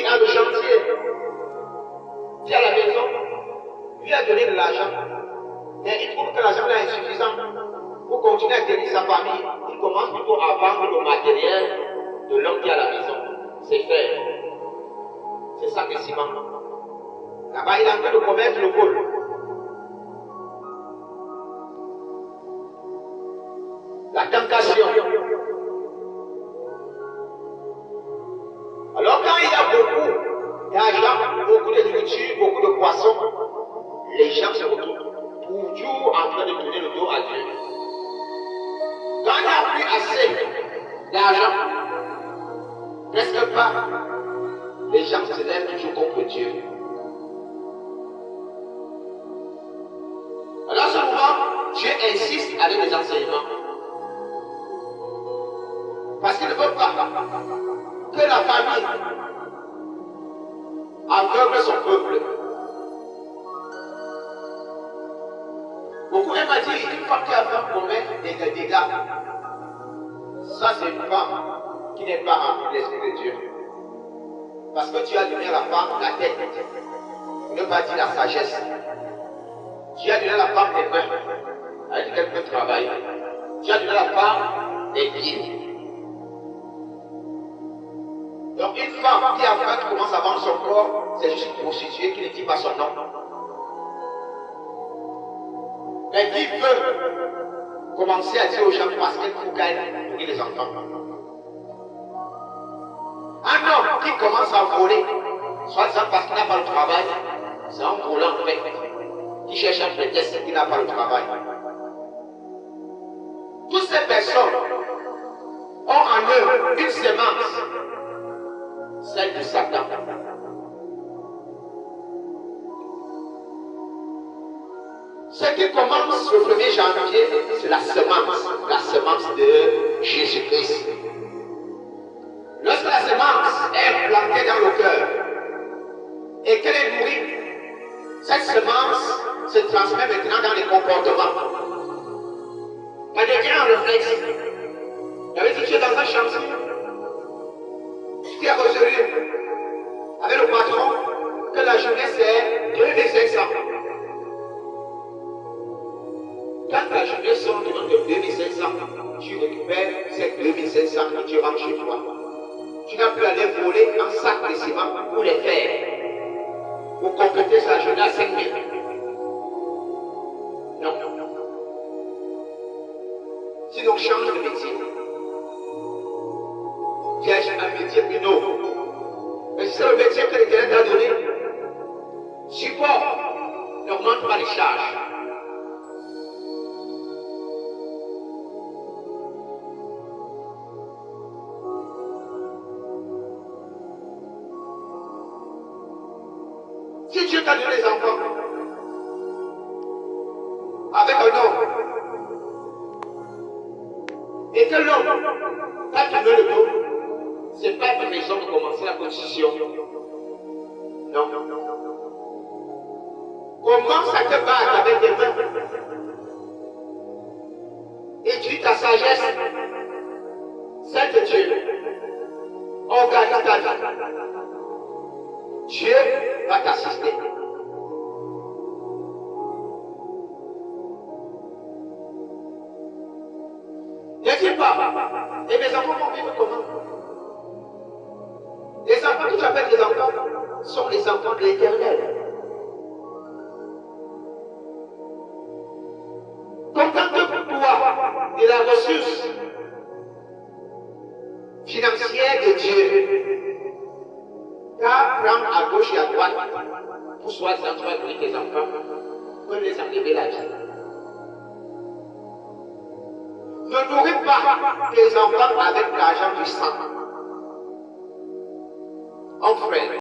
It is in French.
a le chantier, qui a la maison, lui a donné de l'argent. Mais il trouve que l'argent est insuffisant pour continuer à tenir sa famille. Il commence plutôt à vendre le matériel de l'homme qui a la maison. C'est fait. C'est ça que Simon. Là-bas, il est en train de commettre le vol. La tentation. Alors quand il y a beaucoup d'argent, beaucoup de nourriture, beaucoup de poissons, les gens se retrouvent toujours en train de tourner le dos à Dieu. Quand il n'y a plus assez d'argent, presque pas, les gens se lèvent toujours contre Dieu. Alors souvent, Dieu insiste avec les enseignements. Parce qu'il ne veut pas que la famille aveugle son peuple. Beaucoup aiment dire une femme qui a fait commettre des dégâts. Ça, c'est une femme qui n'est pas remplie de l'Esprit de Dieu. Parce que tu as donné à la femme la tête, ne pas dire la sagesse. Tu as donné à la femme les mains, elle dit qu'elle peut travailler. Tu as donné à la femme les pieds. Donc une femme qui a faim, qui commence à vendre son corps, c'est juste une prostituée qui ne dit pas son nom. Mais qui veut commencer à dire aux gens parce qu'il faut qu'elle nourrit les enfants. Un homme qui commence à voler, soit parce qu'il n'a pas le travail, c'est un volant en fait, qui cherche un prétexte qui n'a pas le travail. Toutes ces personnes ont en eux une sémence, celle de Satan. Ce qui commence le 1er janvier, c'est la semence de Jésus-Christ. Lorsque la semence est plantée dans le cœur et qu'elle est nourrie, cette semence se transmet maintenant dans les comportements. Elle devient un réflexe. Il y avait dit que tu es dans un chantier, tu t'es résolu avec le patron que la journée c'est 2500. Quand la journée sort de 2500, tu récupères ces 2500 que tu rentres chez toi. Tu n'as plus à aller voler un sac de ciment pour les faire. Pour compléter sa journée à 5 000. Non. Sinon, change de métier. Cherche un métier plus nouveau. Mais si c'est le métier que l'Éternel t'a donné, support, n'augmente pas les charges. Si Dieu t'a donné les enfants, avec un homme, et que l'homme t'a tourné le dos, ce n'est pas une raison de commencer la position. Non. Commence à te battre avec tes mains. Étudie ta sagesse, celle de Dieu. Organise ta vie. Dieu va t'assister. Ne dis pas, et mes enfants vont vivre comment? Les enfants que tu appelles des enfants sont les enfants de l'Éternel. Contente pour toi de la ressource financière de Dieu. Car prendre à gauche et à droite pour soi-disant tu vas donner tes enfants, peut les enlever la vie. Ne nourris pas tes enfants avec l'argent du sang. En frère.